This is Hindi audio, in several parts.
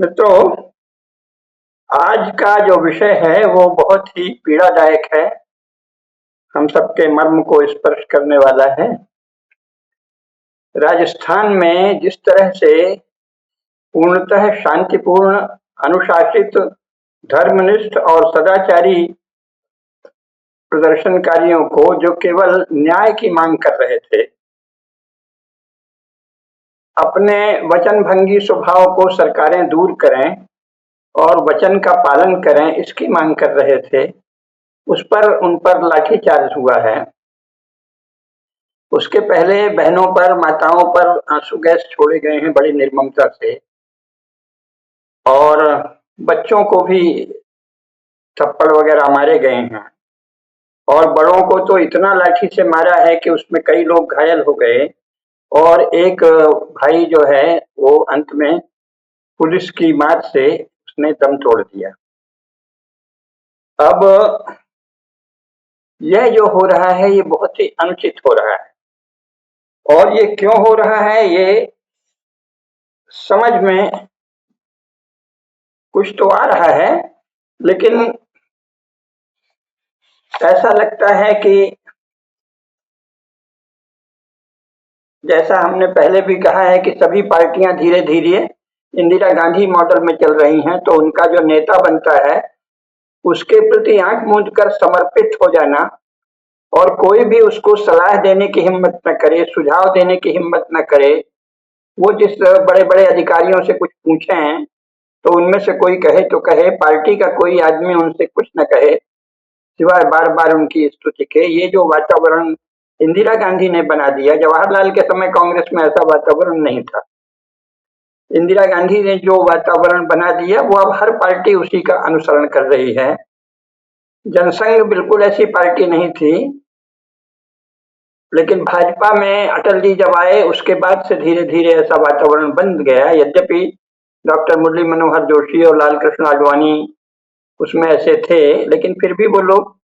मित्रों, आज का जो विषय है वो बहुत ही पीड़ादायक है। हम सबके मर्म को स्पर्श करने वाला है। राजस्थान में जिस तरह से पूर्णतः शांतिपूर्ण, अनुशासित, धर्मनिष्ठ और सदाचारी प्रदर्शनकारियों को, जो केवल न्याय की मांग कर रहे थे, अपने वचनभंगी स्वभाव को सरकारें दूर करें और वचन का पालन करें, इसकी मांग कर रहे थे, उन पर लाठीचार्ज हुआ है। उसके पहले बहनों पर, माताओं पर आंसू गैस छोड़े गए हैं बड़ी निर्ममता से, और बच्चों को भी थप्पड़ वगैरह मारे गए हैं, और बड़ों को तो इतना लाठी से मारा है कि उसमें कई लोग घायल हो गए, और एक भाई जो है वो अंत में पुलिस की मार से उसने दम तोड़ दिया। अब यह जो हो रहा है ये बहुत ही अनुचित हो रहा है, और ये क्यों हो रहा है ये समझ में कुछ तो आ रहा है, लेकिन ऐसा लगता है कि जैसा हमने पहले भी कहा है कि सभी पार्टियां धीरे धीरे इंदिरा गांधी मॉडल में चल रही हैं, तो उनका जो नेता बनता है उसके प्रति आंख मूंद कर समर्पित हो जाना, और कोई भी उसको सलाह देने की हिम्मत न करे, सुझाव देने की हिम्मत न करे। वो जिस बड़े बड़े अधिकारियों से कुछ पूछे हैं तो उनमें से कोई कहे तो कहे, पार्टी का कोई आदमी उनसे कुछ न कहे सिवाय बार बार उनकी स्तुति के। ये जो वातावरण इंदिरा गांधी ने बना दिया, जवाहरलाल के समय कांग्रेस में ऐसा वातावरण नहीं था। इंदिरा गांधी ने जो वातावरण बना दिया वो अब हर पार्टी उसी का अनुसरण कर रही है। जनसंघ बिल्कुल ऐसी पार्टी नहीं थी, लेकिन भाजपा में अटल जी जब आए उसके बाद से धीरे धीरे ऐसा वातावरण बन गया। यद्यपि डॉक्टर मुरली मनोहर जोशी और लाल कृष्ण आडवाणी उसमें ऐसे थे, लेकिन फिर भी वो लोग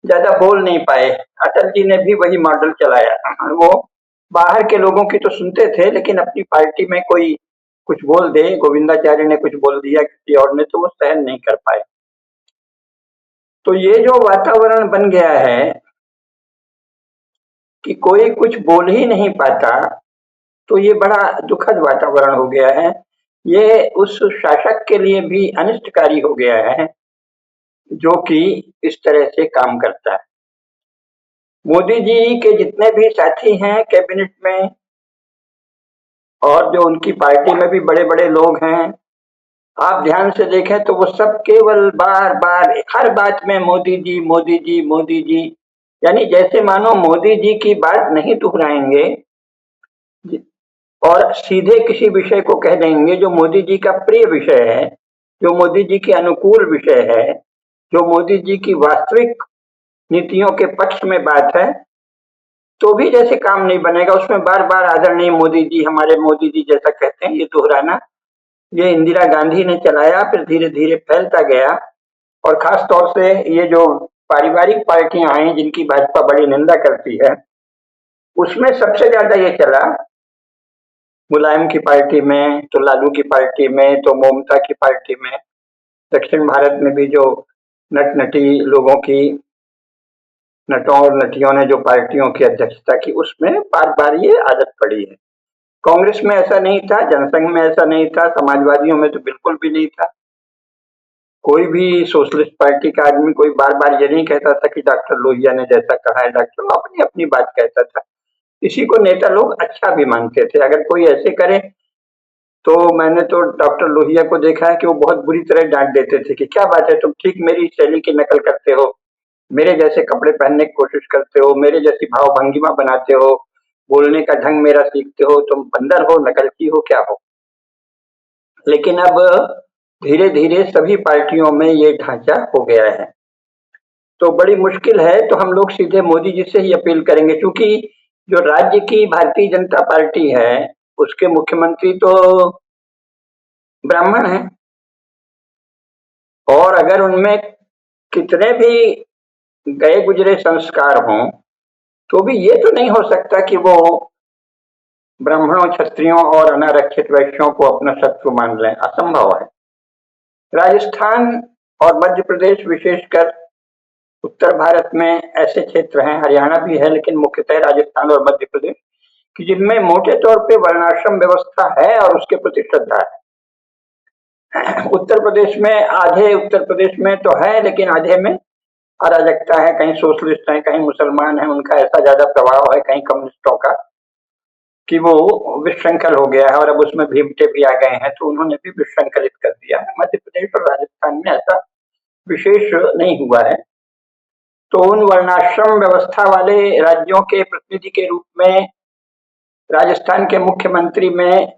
ज्यादा बोल नहीं पाए। अटल जी ने भी वही मॉडल चलाया। वो बाहर के लोगों की तो सुनते थे, लेकिन अपनी पार्टी में कोई कुछ बोल दे, गोविंदाचार्य ने कुछ बोल दिया किसी और ने, तो वो सहन नहीं कर पाए। तो ये जो वातावरण बन गया है कि कोई कुछ बोल ही नहीं पाता, तो ये बड़ा दुखद वातावरण हो गया है। ये उस शासक के लिए भी अनिष्टकारी हो गया है जो कि इस तरह से काम करता है। मोदी जी के जितने भी साथी हैं कैबिनेट में और जो उनकी पार्टी में भी बड़े बड़े लोग हैं, आप ध्यान से देखें तो वो सब केवल बार बार हर बात में मोदी जी मोदी जी मोदी जी, यानी जैसे मानो मोदी जी की बात नहीं दोहराएंगे और सीधे किसी विषय को कह देंगे जो मोदी जी का प्रिय विषय है, जो मोदी जी के अनुकूल विषय है, जो मोदी जी की वास्तविक नीतियों के पक्ष में बात है, तो भी जैसे काम नहीं बनेगा। उसमें बार बार आदरणीय मोदी जी, हमारे मोदी जी जैसा कहते हैं, ये दोहराना, ये इंदिरा गांधी ने चलाया, फिर धीरे धीरे फैलता गया। और खास तौर से ये जो पारिवारिक पार्टियां हैं जिनकी भाजपा बड़ी निंदा करती है, उसमें सबसे ज्यादा ये चला। मुलायम की पार्टी में तो, लालू की पार्टी में तो, ममता की पार्टी में, दक्षिण भारत में भी जो नट नटी लोगों की, नटों और नटियों ने जो पार्टियों की अध्यक्षता की, उसमें बार बार ये आदत पड़ी है। कांग्रेस में ऐसा नहीं था, जनसंघ में ऐसा नहीं था, समाजवादियों में तो बिल्कुल भी नहीं था। कोई भी सोशलिस्ट पार्टी का आदमी कोई बार बार ये नहीं कहता था कि डॉक्टर लोहिया ने जैसा कहा है। डॉक्टर अपनी अपनी बात कहता था। किसी को नेता लोग अच्छा भी मानते थे। अगर कोई ऐसे करे तो मैंने तो डॉक्टर लोहिया को देखा है कि वो बहुत बुरी तरह डांट देते थे कि क्या बात है, तुम ठीक मेरी शैली की नकल करते हो, मेरे जैसे कपड़े पहनने की कोशिश करते हो, मेरे जैसी भाव भंगिमा बनाते हो, बोलने का ढंग मेरा सीखते हो, तुम बंदर हो, नकलची हो, क्या हो। लेकिन अब धीरे धीरे सभी पार्टियों में ये ढांचा हो गया है, तो बड़ी मुश्किल है। तो हम लोग सीधे मोदी जी से ही अपील करेंगे, क्योंकि जो राज्य की भारतीय जनता पार्टी है उसके मुख्यमंत्री तो ब्राह्मण हैं, और अगर उनमें कितने भी गए गुजरे संस्कार हों तो भी ये तो नहीं हो सकता कि वो ब्राह्मणों, क्षत्रियों और अनारक्षित वैश्यों को अपना शत्रु मान लें, असंभव है। राजस्थान और मध्य प्रदेश, विशेषकर उत्तर भारत में ऐसे क्षेत्र हैं, हरियाणा भी है, लेकिन मुख्यतः राजस्थान और मध्य प्रदेश कि जिनमें मोटे तौर पे वर्णाश्रम व्यवस्था है और उसके प्रति श्रद्धा है। उत्तर प्रदेश में, आधे उत्तर प्रदेश में तो है, लेकिन आधे में अराजकता है, कहीं सोशलिस्ट है, कहीं मुसलमान है, उनका ऐसा ज्यादा प्रभाव है, कहीं कम्युनिस्टों का, कि वो विश्रृंखल हो गया है और अब उसमें भीमटे भी आ गए हैं, तो उन्होंने भी विश्रृंखलित कर दिया है। मध्य प्रदेश और राजस्थान में ऐसा विशेष नहीं हुआ है। तो उन वर्णाश्रम व्यवस्था वाले राज्यों के प्रतिनिधि के रूप में राजस्थान के मुख्यमंत्री में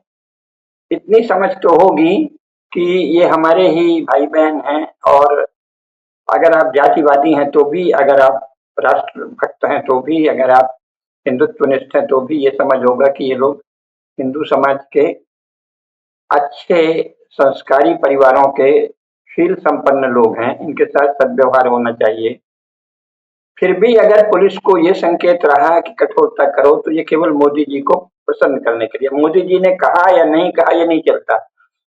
इतनी समझ तो होगी कि ये हमारे ही भाई बहन हैं, और अगर आप जातिवादी हैं तो भी, अगर आप राष्ट्रभक्त हैं तो भी, अगर आप हिंदुत्वनिष्ठ हैं तो भी ये समझ होगा कि ये लोग हिंदू समाज के अच्छे संस्कारी परिवारों के शील संपन्न लोग हैं, इनके साथ सद्व्यवहार होना चाहिए। फिर भी अगर पुलिस को ये संकेत रहा कि कठोरता करो, तो ये केवल मोदी जी को प्रसन्न करने के लिए। मोदी जी ने कहा या नहीं कहा ये नहीं चलता।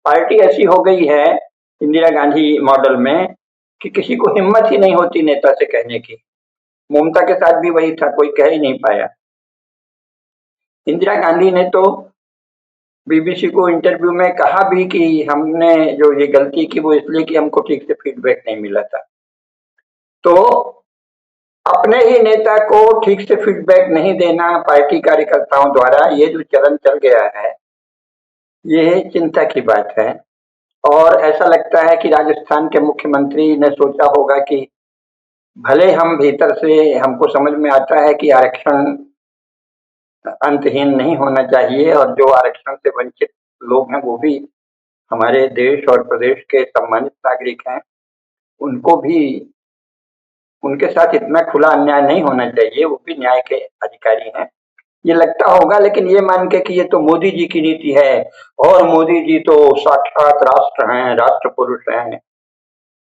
पार्टी ऐसी हो गई है इंदिरा गांधी मॉडल में कि किसी को हिम्मत ही नहीं होती नेता से कहने की। ममता के साथ भी वही था, कोई कह ही नहीं पाया। इंदिरा गांधी ने तो बीबीसी को इंटरव्यू में कहा भी कि हमने जो ये गलती की वो इसलिए कि हमको ठीक से फीडबैक नहीं मिला था। तो अपने ही नेता को ठीक से फीडबैक नहीं देना पार्टी कार्यकर्ताओं द्वारा, ये जो चलन चल गया है, ये चिंता की बात है। और ऐसा लगता है कि राजस्थान के मुख्यमंत्री ने सोचा होगा कि भले हम भीतर से, हमको समझ में आता है कि आरक्षण अंतहीन नहीं होना चाहिए और जो आरक्षण से वंचित लोग हैं वो भी हमारे देश और प्रदेश के सम्मानित नागरिक हैं, उनको भी, उनके साथ इतना खुला अन्याय नहीं होना चाहिए, वो भी न्याय के अधिकारी हैं, ये लगता होगा। लेकिन ये मान के कि ये तो मोदी जी की नीति है और मोदी जी तो साक्षात राष्ट्र हैं, राष्ट्र पुरुष हैं,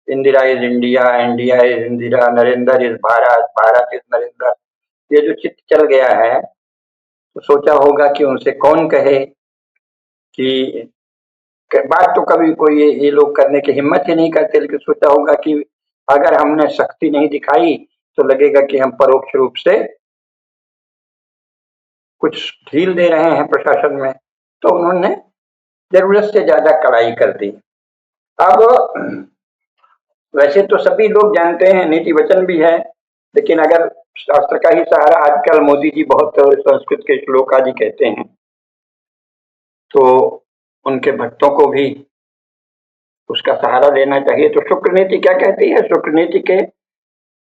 Indira is India, India is Indira, Narendra is Bharat, Bharat is Narendra, ये जो चित्र चल गया है, तो सोचा होगा कि उनसे कौन कहे कि बात तो कभी कोई ये लोग करने की हिम्मत ही नहीं करते, लेकिन सोचा होगा कि अगर हमने सख्ती नहीं दिखाई तो लगेगा कि हम परोक्ष रूप से कुछ ढील दे रहे हैं प्रशासन में, तो उन्होंने जरूरत से ज्यादा कड़ाई कर दी। अब वैसे तो सभी लोग जानते हैं, नीति वचन भी है, लेकिन अगर शास्त्र का ही सहारा, आजकल मोदी जी बहुत संस्कृत के श्लोक आदि कहते हैं, तो उनके भक्तों को भी उसका सहारा लेना चाहिए। तो शुक्र नीति क्या कहती है? शुक्र नीति के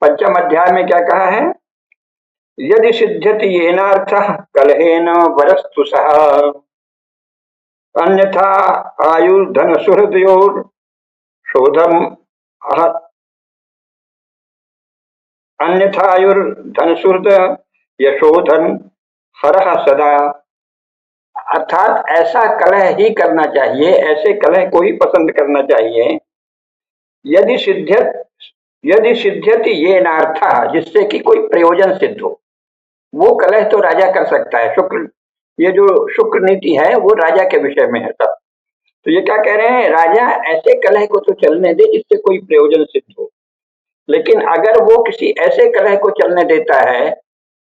पंचम अध्याय में क्या कहा है? यदि सिद्ध्यति येनार्थः कलहेन वरस्तु सः, अन्यथा आयुर्धन सुहृदयोर शोधम अन्यथा आयुर्धन सुहृद यशोधन हरः सदा। अर्थात ऐसा कलह ही करना चाहिए, ऐसे कलह को ही पसंद करना चाहिए। यदि सिद्ध्यति ये नार्थ, जिससे कि कोई प्रयोजन सिद्ध हो, वो कलह तो राजा कर सकता है। शुक्र, ये जो शुक्र नीति है वो राजा के विषय में है सब। तो ये क्या कह रहे हैं? राजा ऐसे कलह को तो चलने दे जिससे कोई प्रयोजन सिद्ध हो, लेकिन अगर वो किसी ऐसे कलह को चलने देता है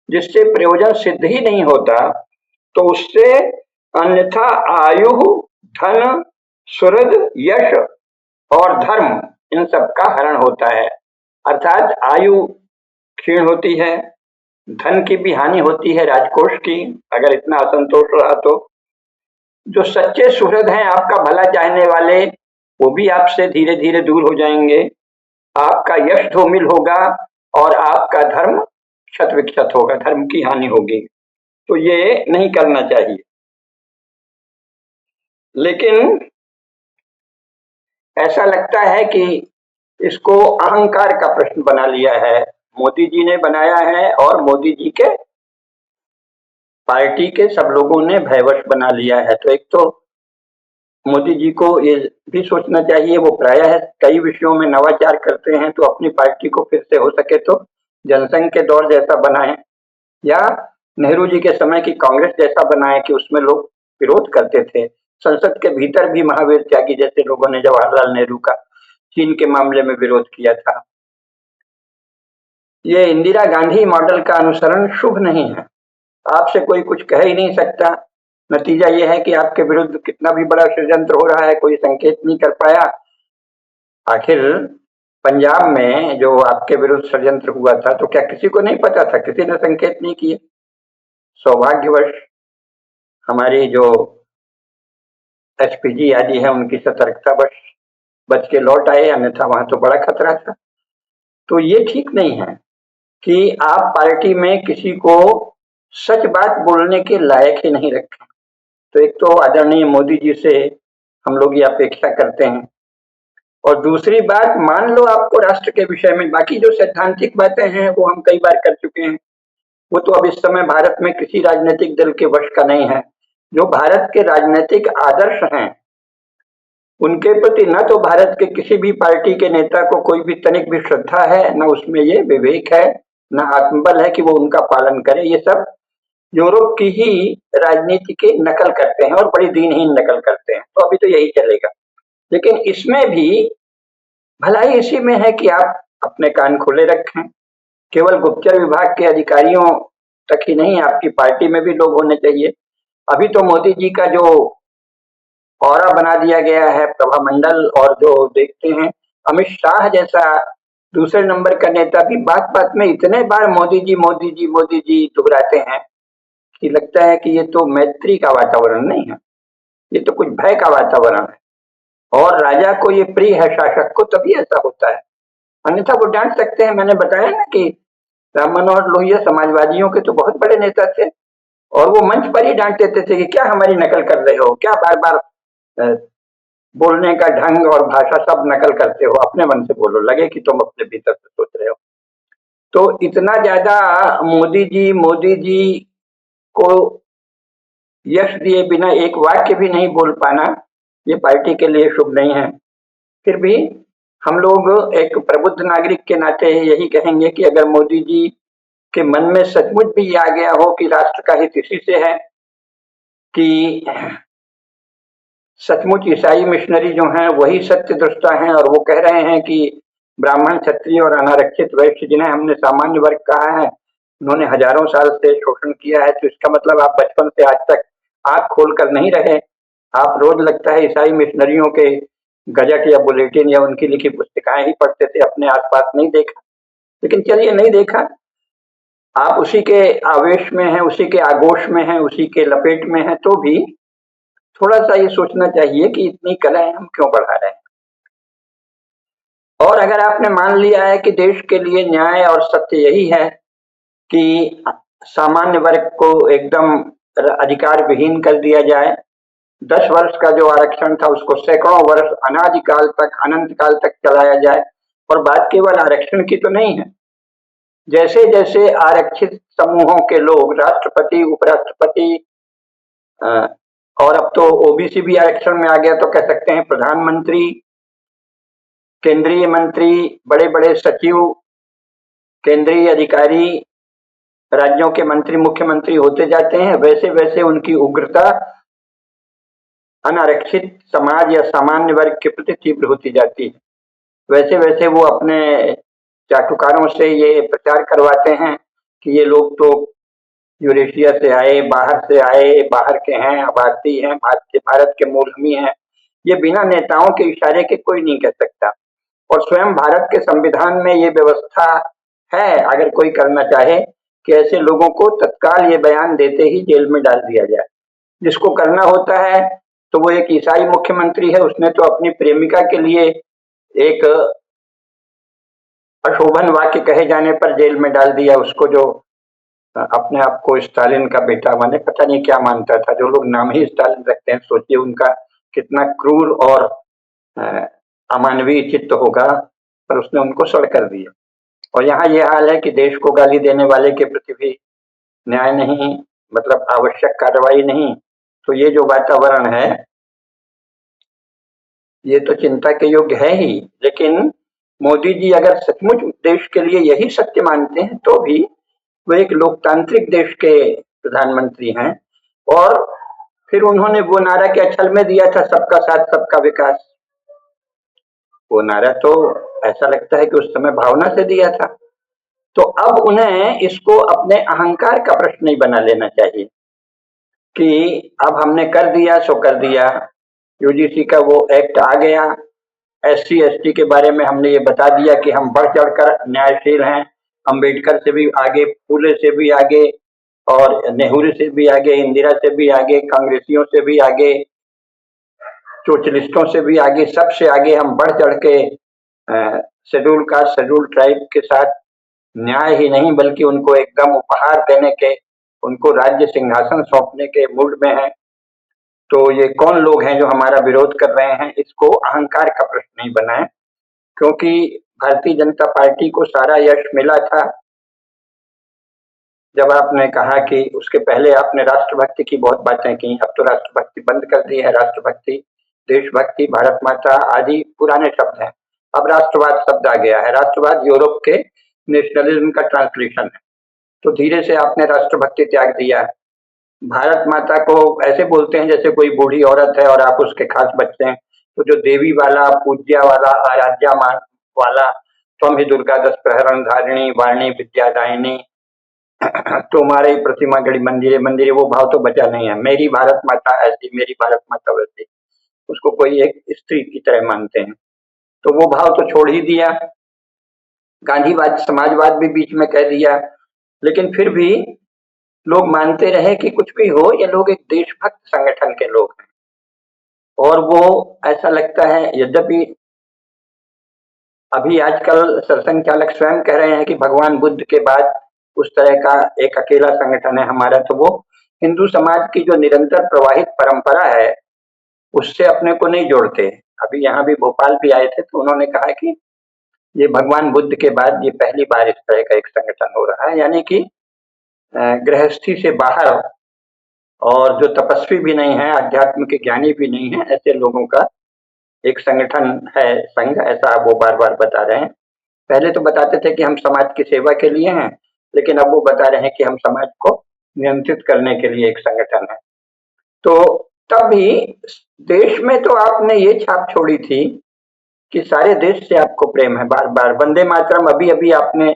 जिससे प्रयोजन सिद्ध ही नहीं होता, तो उससे अन्यथा आयु, धन, सुहृद, यश और धर्म, इन सब का हरण होता है। अर्थात आयु क्षीण होती है, धन की भी हानि होती है, राजकोष की, अगर इतना असंतोष रहा तो। जो सच्चे सुहृद हैं, आपका भला चाहने वाले, वो भी आपसे धीरे धीरे दूर हो जाएंगे। आपका यश धूमिल होगा और आपका धर्म क्षत विक्षत होगा, धर्म की हानि होगी। तो ये नहीं करना चाहिए। लेकिन ऐसा लगता है कि इसको अहंकार का प्रश्न बना लिया है, मोदी जी ने बनाया है और मोदी जी के पार्टी के सब लोगों ने भयवश बना लिया है। तो एक तो मोदी जी को ये भी सोचना चाहिए, वो प्रायः कई विषयों में नवाचार करते हैं, तो अपनी पार्टी को फिर से हो सके तो जनसंघ के दौर जैसा बनाएं, या नेहरू जी के समय की कांग्रेस जैसा बनाए कि उसमें लोग विरोध करते थे। संसद के भीतर भी महावीर त्यागी जैसे लोगों ने जवाहरलाल नेहरू का चीन के मामले में विरोध किया था। ये इंदिरा गांधी मॉडल का अनुसरण शुभ नहीं है। आपसे कोई कुछ कह ही नहीं सकता। नतीजा ये है कि आपके विरुद्ध कितना भी बड़ा षड्यंत्र हो रहा है, कोई संकेत नहीं कर पाया। आखिर पंजाब में जो आपके विरुद्ध षड्यंत्र हुआ था, तो क्या किसी को नहीं पता था? किसी ने संकेत नहीं किए। सौभाग्यवश हमारी जो एसपीजी आदि है, उनकी सतर्कतावश बच के लौट आए, अन्यथा वहां तो बड़ा खतरा था। तो ये ठीक नहीं है कि आप पार्टी में किसी को सच बात बोलने के लायक ही नहीं रखें। तो एक तो आदरणीय मोदी जी से हम लोग ये अपेक्षा करते हैं, और दूसरी बात, मान लो आपको राष्ट्र के विषय में, बाकी जो सैद्धांतिक बातें हैं वो हम कई बार कर चुके हैं, वो तो अब इस समय भारत में किसी राजनीतिक दल के वश का नहीं है। जो भारत के राजनीतिक आदर्श हैं, उनके प्रति न तो भारत के किसी भी पार्टी के नेता को कोई भी तनिक भी श्रद्धा है, न उसमें ये विवेक है, न आत्मबल है कि वो उनका पालन करे। ये सब यूरोप की ही राजनीति की नकल करते हैं और बड़ी दीनहीन नकल करते हैं। तो अभी तो यही चलेगा। लेकिन इसमें भी भलाई इसी में है कि आप अपने कान खुले रखें। केवल गुप्तचर विभाग के अधिकारियों तक ही नहीं, आपकी पार्टी में भी लोग होने चाहिए। अभी तो मोदी जी का जो औरा बना दिया गया है, प्रभामंडल, और जो देखते हैं अमित शाह जैसा दूसरे नंबर का नेता भी बात बात में इतने बार मोदी जी मोदी जी मोदी जी दोहराते हैं कि लगता है कि ये तो मैत्री का वातावरण नहीं है, ये तो कुछ भय का वातावरण है। और राजा को ये प्रिय है, शासक को, तभी ऐसा होता है, अन्यथा वो डांट सकते हैं। मैंने बताया ना कि राम मनोहर लोहिया समाजवादियों के तो बहुत बड़े नेता थे, और वो मंच पर ही डांट देते थे कि क्या हमारी नकल कर रहे हो, क्या बार बार बोलने का ढंग और भाषा सब नकल करते हो, अपने मन से बोलो, लगे कि तुम अपने भीतर से सोच रहे हो। तो इतना ज्यादा मोदी जी को यश दिए बिना एक वाक्य भी नहीं बोल पाना, ये पार्टी के लिए शुभ नहीं है। फिर भी हम लोग एक प्रबुद्ध नागरिक के नाते यही कहेंगे कि अगर मोदी जी के मन में सचमुच भी ये आ गया हो कि राष्ट्र का हित इसी से है, कि सचमुच ईसाई मिशनरी जो हैं वही सत्य दृष्टा हैं, और वो कह रहे हैं कि ब्राह्मण, क्षत्रिय और अनारक्षित वैश्य, जिन्हें हमने सामान्य वर्ग कहा है, उन्होंने हजारों साल से शोषण किया है, तो इसका मतलब आप बचपन से आज तक आंख खोलकर नहीं रहे। आप रोज लगता है ईसाई मिशनरियों के गजट या बुलेटिन या उनकी लिखी पुस्तिकाएं ही पढ़ते थे, अपने आसपास नहीं देखा। लेकिन चलिए, नहीं देखा, आप उसी के आवेश में हैं, उसी के आगोश में हैं, उसी के लपेट में हैं, तो भी थोड़ा सा ये सोचना चाहिए कि इतनी कलह हम क्यों बढ़ा रहे हैं। और अगर आपने मान लिया है कि देश के लिए न्याय और सत्य यही है कि सामान्य वर्ग को एकदम अधिकार विहीन कर दिया जाए, 10 वर्ष का जो आरक्षण था उसको सैकड़ों वर्ष अनादिकाल तक, अनंत काल तक चलाया जाए, और बात केवल आरक्षण की तो नहीं है। जैसे जैसे आरक्षित समूहों के लोग राष्ट्रपति, उपराष्ट्रपति, और अब तो ओबीसी भी आरक्षण में आ गया, तो कह सकते हैं प्रधानमंत्री, केंद्रीय मंत्री, बड़े बड़े सचिव, केंद्रीय अधिकारी, राज्यों के मंत्री, मुख्यमंत्री होते जाते हैं, वैसे वैसे उनकी उग्रता अनारक्षित समाज या सामान्य वर्ग के प्रति तीव्र होती जाती है। वैसे वैसे वो अपने चाटुकारों से ये प्रचार करवाते हैं कि ये लोग तो यूरेशिया से आए, बाहर के हैं, भारतीय हैं, भारत के मूल हम ही हैं। ये बिना नेताओं के इशारे के कोई नहीं कह सकता, और स्वयं भारत के संविधान में ये व्यवस्था है, अगर कोई करना चाहे, कि ऐसे लोगों को तत्काल ये बयान देते ही जेल में डाल दिया जाए। जिसको करना होता है, तो वो एक ईसाई मुख्यमंत्री है, उसने तो अपनी प्रेमिका के लिए एक अशोभन वाक्य कहे जाने पर जेल में डाल दिया उसको, जो अपने आप को स्टालिन का बेटा माने पता नहीं क्या मानता था। जो लोग नाम ही स्टालिन रखते हैं, सोचिए उनका कितना क्रूर और अमानवीय चित्त होगा, पर उसने उनको सड़ कर दिया। और यहाँ ये हाल है कि देश को गाली देने वाले के प्रति भी न्याय नहीं, मतलब आवश्यक कार्रवाई नहीं। तो ये जो वातावरण है, ये तो चिंता के योग्य है ही। लेकिन मोदी जी अगर सचमुच देश के लिए यही सत्य मानते हैं, तो भी वो एक लोकतांत्रिक देश के प्रधानमंत्री हैं, और फिर उन्होंने वो नारा क्या छल में दिया था, सबका साथ सबका विकास। वो नारा तो ऐसा लगता है कि उस समय भावना से दिया था। तो अब उन्हें इसको अपने अहंकार का प्रश्न नहीं बना लेना चाहिए कि अब हमने कर दिया सो कर दिया। यूजीसी का वो एक्ट आ गया, एससी एसटी के बारे में हमने ये बता दिया कि हम बढ़ चढ़कर न्यायशील हैं, अंबेडकर से भी आगे, फूले से भी आगे, और नेहरू से भी आगे, इंदिरा से भी आगे, कांग्रेसियों से भी आगे, सोशलिस्टों से भी आगे, सबसे आगे हम बढ़ चढ़ के शेड्यूल कास्ट शेड्यूल ट्राइब के साथ न्याय ही नहीं बल्कि उनको एकदम उपहार देने के, उनको राज्य सिंहासन सौंपने के मूड में है। तो ये कौन लोग हैं जो हमारा विरोध कर रहे हैं, इसको अहंकार का प्रश्न नहीं बनाएं, क्योंकि भारतीय जनता पार्टी को सारा यश मिला था जब आपने कहा कि उसके पहले आपने राष्ट्रभक्ति की बहुत बातें की। अब तो राष्ट्रभक्ति बंद कर दी है। राष्ट्रभक्ति, देशभक्ति, भारत माता आदि पुराने शब्द हैं। अब राष्ट्रवाद शब्द आ गया है। राष्ट्रवाद यूरोप के नेशनलिज्म का ट्रांसलेशन है। तो धीरे से आपने राष्ट्रभक्ति त्याग दिया। भारत माता को ऐसे बोलते हैं जैसे कोई बूढ़ी औरत है और आप उसके खास बच्चे हैं। तो जो देवी वाला, पूज्या वाला, आराध्या मान वाला, त्वं ही दुर्गा दस प्रहरण धारिणी वाणी विद्यादायिनी, तुम्हारे प्रतिमा गढ़ी मंदिरे मंदिरे, वो भाव तो बचा नहीं है। मेरी भारत माता ऐसी, मेरी भारत माता वैसी, उसको कोई एक स्त्री की तरह मानते हैं। तो वो भाव तो छोड़ ही दिया। गांधीवाद समाजवाद भी बीच में कह दिया, लेकिन फिर भी लोग मानते रहे कि कुछ भी हो, ये लोग एक देशभक्त संगठन के लोग हैं। और वो ऐसा लगता है, यद्यपि अभी आजकल सरसंघ चालक स्वयं कह रहे हैं कि भगवान बुद्ध के बाद उस तरह का एक अकेला संगठन है हमारा, तो वो हिंदू समाज की जो निरंतर प्रवाहित परंपरा है उससे अपने को नहीं जोड़ते। अभी यहाँ भी भोपाल भी आए थे तो उन्होंने कहा कि ये भगवान बुद्ध के बाद ये पहली बार इस तरह का एक संगठन हो रहा है, यानी कि गृहस्थी से बाहर और जो तपस्वी भी नहीं है, अध्यात्म के ज्ञानी भी नहीं है, ऐसे लोगों का एक संगठन है संघ, ऐसा वो बार बार बता रहे हैं। पहले तो बताते थे कि हम समाज की सेवा के लिए हैं, लेकिन अब वो बता रहे हैं कि हम समाज को नियंत्रित करने के लिए एक संगठन है। तो तभी देश में तो आपने ये छाप छोड़ी थी कि सारे देश से आपको प्रेम है। बार बार वंदे मातरम अभी अभी आपने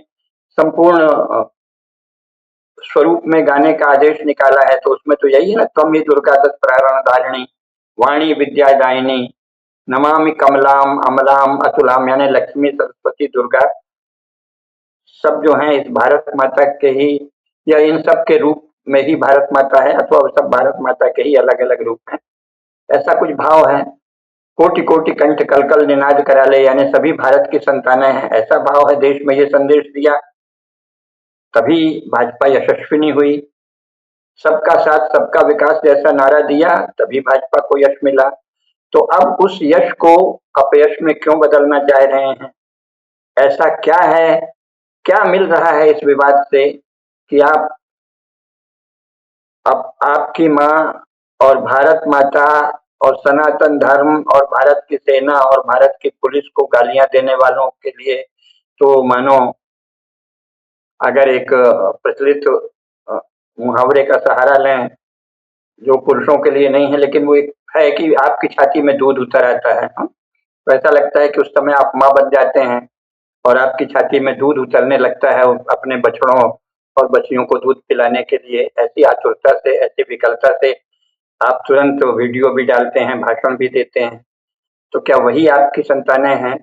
संपूर्ण स्वरूप में गाने का आदेश निकाला है, तो उसमें तो यही है ना, त्वं ही दुर्गा दस प्रहरण धारिणी वाणी विद्यादायिनी नमामि कमलाम अमलाम अतुलाम, यानी लक्ष्मी सरस्वती दुर्गा सब जो हैं इस भारत माता के ही, या इन सब के रूप में ही भारत माता है, अथवा सब भारत माता के ही अलग अलग रूप हैं, ऐसा कुछ भाव है। कोटि कोटि कंठ कलकल निनाद करा ले, यानी सभी भारत की संतानें हैं, ऐसा भाव है। देश में ये संदेश दिया, तभी भाजपा यशस्विनी हुई। सबका साथ सबका विकास जैसा नारा दिया, तभी भाजपा को यश मिला। तो अब उस यश को अपयश में क्यों बदलना चाह रहे हैं? ऐसा क्या है, क्या मिल रहा है इस विवाद से कि आप अब आपकी माँ और भारत माता और सनातन धर्म और भारत की सेना और भारत की पुलिस को गालियां देने वालों के लिए तो मानो अगर एक प्रचलित मुहावरे का सहारा लें जो पुरुषों के लिए नहीं है, लेकिन वो एक है कि आपकी छाती में दूध उतर आता है। तो ऐसा लगता है कि उस समय आप माँ बन जाते हैं और आपकी छाती में दूध उतरने लगता है अपने बछड़ों और बच्चियों को दूध पिलाने के लिए। ऐसी आतुरता से, ऐसी विकलता से आप तुरंत वीडियो भी डालते हैं, भाषण भी देते हैं। तो क्या वही आपकी संतानें हैं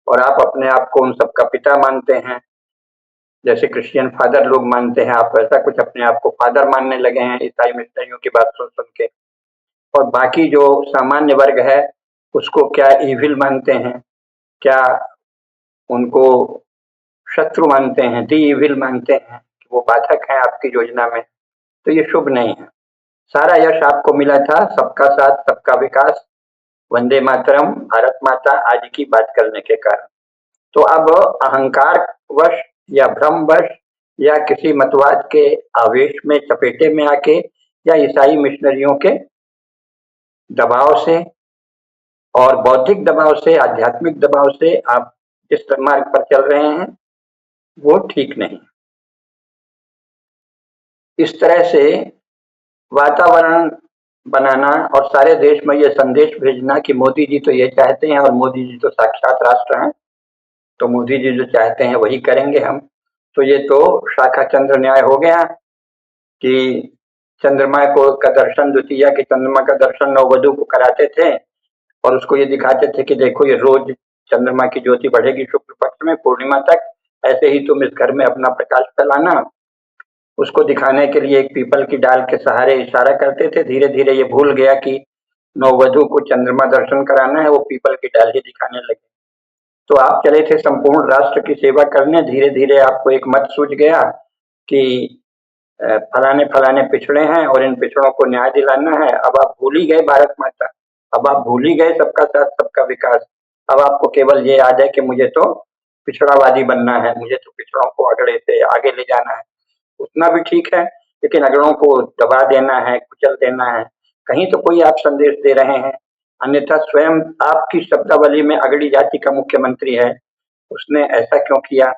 और आप अपने आप को उन सबका पिता मानते हैं? जैसे क्रिश्चियन फादर लोग मानते हैं, आप वैसा कुछ अपने आप को फादर मानने लगे हैं ईसाई मिशनरियों की बात सुन सुन के। और बाकी जो सामान्य वर्ग है उसको क्या इविल मानते हैं, क्या उनको शत्रु मानते हैं, दी इविल मानते हैं कि वो बाधक हैं आपकी योजना में। तो ये शुभ नहीं है। सारा यश आपको मिला था सबका साथ सबका विकास, वंदे मातरम, भारत माता आदि की बात करने के कारण। तो अब अहंकार वश या भ्रम वश या किसी मतवाद के आवेश में चपेटे में आके या ईसाई मिशनरियों के दबाव से और बौद्धिक दबाव से, आध्यात्मिक दबाव से आप जिस मार्ग पर चल रहे हैं वो ठीक नहीं। इस तरह से वातावरण बनाना और सारे देश में ये संदेश भेजना कि मोदी जी तो ये चाहते हैं और मोदी जी तो साक्षात राष्ट्र हैं, तो मोदी जी जो चाहते हैं वही करेंगे हम। तो ये तो शाखा चंद्र न्याय हो गया कि चंद्रमा को का दर्शन, द्वितीया के चंद्रमा का दर्शन नववधु को कराते थे और उसको ये दिखाते थे कि देखो ये रोज चंद्रमा की ज्योति बढ़ेगी शुक्ल पक्ष में पूर्णिमा तक, ऐसे ही तुम इस घर में अपना प्रकाश फैलाना। उसको दिखाने के लिए एक पीपल की डाल के सहारे इशारा करते थे। धीरे धीरे ये भूल गया कि नववधु को चंद्रमा दर्शन कराना है, वो पीपल की डाल ही दिखाने लगे। तो आप चले थे संपूर्ण राष्ट्र की सेवा करने, धीरे धीरे आपको एक मत सूझ गया कि फलाने फलाने पिछड़े हैं और इन पिछड़ों को न्याय दिलाना है। अब आप भूल ही गए भारत माता, अब आप भूल ही गए सबका साथ सबका विकास। अब आपको केवल ये याद है कि मुझे तो पिछड़ावादी बनना है, मुझे तो पिछड़ों को अगड़े से आगे ले जाना है। उतना भी ठीक है, लेकिन अगड़ों को दबा देना है, कुचल देना है, कहीं तो कोई आप संदेश दे रहे हैं। अन्यथा स्वयं आपकी शब्दावली में अगड़ी जाति का मुख्यमंत्री है, उसने ऐसा क्यों किया?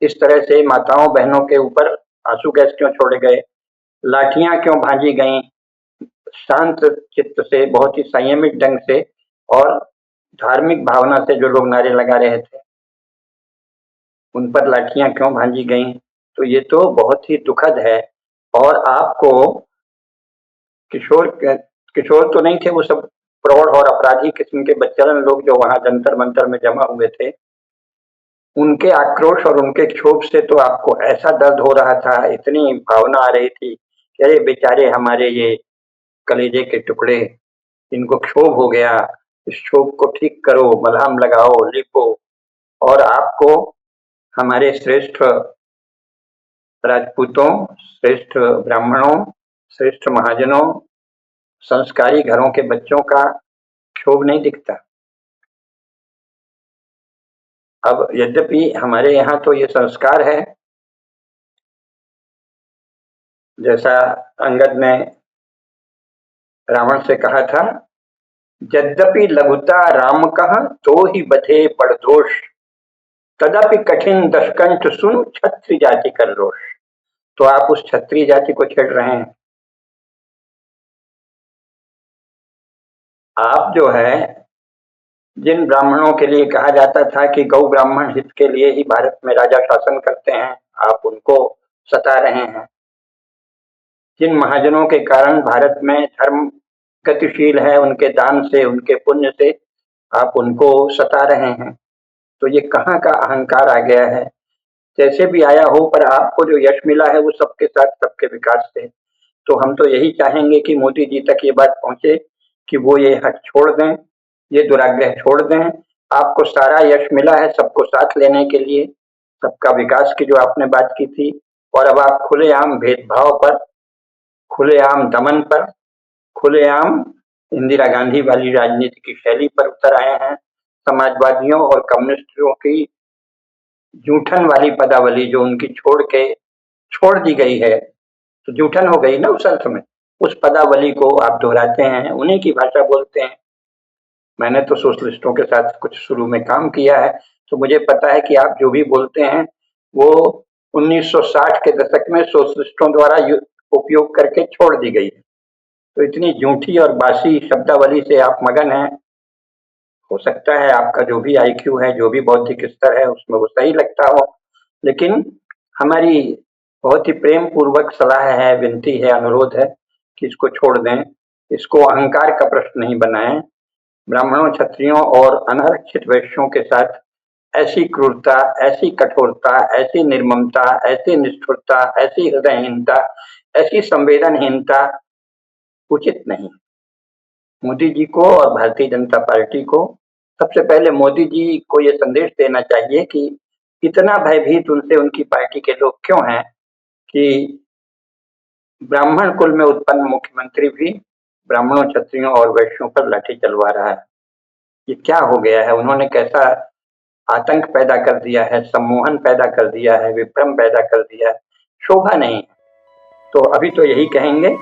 इस तरह से माताओं बहनों के ऊपर आंसू गैस क्यों छोड़े गए? लाठियां क्यों भांजी गईं? शांत चित्त से, बहुत ही संयमित ढंग से और धार्मिक भावना से जो लोग नारे लगा रहे थे, उन पर लाठियां क्यों भांजी गईं? तो ये तो बहुत ही दुखद है। और आपको किशोर किशोर तो नहीं थे, वो सब प्रौढ़ और अपराधी किस्म के बच्चलन लोग जो वहां जंतर मंतर में जमा हुए थे, उनके आक्रोश और उनके क्षोभ से तो आपको ऐसा दर्द हो रहा था, इतनी भावना आ रही थी कि अरे बेचारे हमारे ये कलेजे के टुकड़े, इनको क्षोभ हो गया, इस क्षोभ को ठीक करो, मलहम लगाओ, लिपो। और आपको हमारे श्रेष्ठ राजपूतों, श्रेष्ठ ब्राह्मणों, श्रेष्ठ महाजनों, संस्कारी घरों के बच्चों का क्षोभ नहीं दिखता। अब यद्यपि हमारे यहाँ तो ये संस्कार है, जैसा अंगद ने रावण से कहा था, यद्यपि लघुता राम कह तो ही बधे पड़ दोष, तदपि कठिन दशकंठ सुन क्षत्रि जाति कर रोष। तो आप उस क्षत्रिय जाति को छेड़ रहे हैं। आप जो है, जिन ब्राह्मणों के लिए कहा जाता था कि गौ ब्राह्मण हित के लिए ही भारत में राजा शासन करते हैं, आप उनको सता रहे हैं। जिन महाजनों के कारण भारत में धर्म गतिशील है, उनके दान से, उनके पुण्य से आप उनको सता रहे हैं। तो ये कहाँ का अहंकार आ गया है? जैसे भी आया हो, पर आपको जो यश मिला है वो सबके साथ सबके विकास से। तो हम तो यही चाहेंगे कि मोदी जी तक ये बात पहुंचे कि वो ये हट छोड़ दें, ये दुराग्रह छोड़ दें। आपको सारा यश मिला है सबको साथ लेने के लिए, सबका विकास की जो आपने बात की थी, और अब आप खुलेआम भेदभाव पर, खुलेआम दमन पर, खुलेआम इंदिरा गांधी वाली राजनीति की शैली पर उतर आए हैं। समाजवादियों और कम्युनिस्टों की जूठन वाली पदावली जो उनकी छोड़ दी गई है, तो जूठन हो गई ना उस अर्थ में, उस पदावली को आप दोहराते हैं, उन्हीं की भाषा बोलते हैं। मैंने तो सोशलिस्टों के साथ कुछ शुरू में काम किया है, तो मुझे पता है कि आप जो भी बोलते हैं वो 1960 के दशक में सोशलिस्टों द्वारा उपयोग करके छोड़ दी गई है। तो इतनी झूठी और बासी शब्दावली से आप मगन हैं। हो सकता है आपका जो भी आईक्यू है, जो भी बौद्धिक स्तर है, उसमें वो सही लगता हो, लेकिन हमारी बहुत ही प्रेम पूर्वक सलाह है, विनती है, अनुरोध है कि इसको छोड़ दें, इसको अहंकार का प्रश्न नहीं बनाएं। ब्राह्मणों, क्षत्रियों और अनारक्षित वैश्यों के साथ ऐसी क्रूरता, ऐसी कठोरता, ऐसी निर्ममता, ऐसी निष्ठुरता, ऐसी हृदयहीनता, ऐसी संवेदनहीनता उचित नहीं। मोदी जी को और भारतीय जनता पार्टी को, सबसे पहले मोदी जी को ये संदेश देना चाहिए कि इतना भयभीत उनसे उनकी पार्टी के लोग क्यों हैं कि ब्राह्मण कुल में उत्पन्न मुख्यमंत्री भी ब्राह्मणों, क्षत्रियों और वैश्यों पर लाठी चलवा रहा है। ये क्या हो गया है? उन्होंने कैसा आतंक पैदा कर दिया है, सम्मोहन पैदा कर दिया है, विभ्रम पैदा कर दिया है, शोभा नहीं। तो अभी तो यही कहेंगे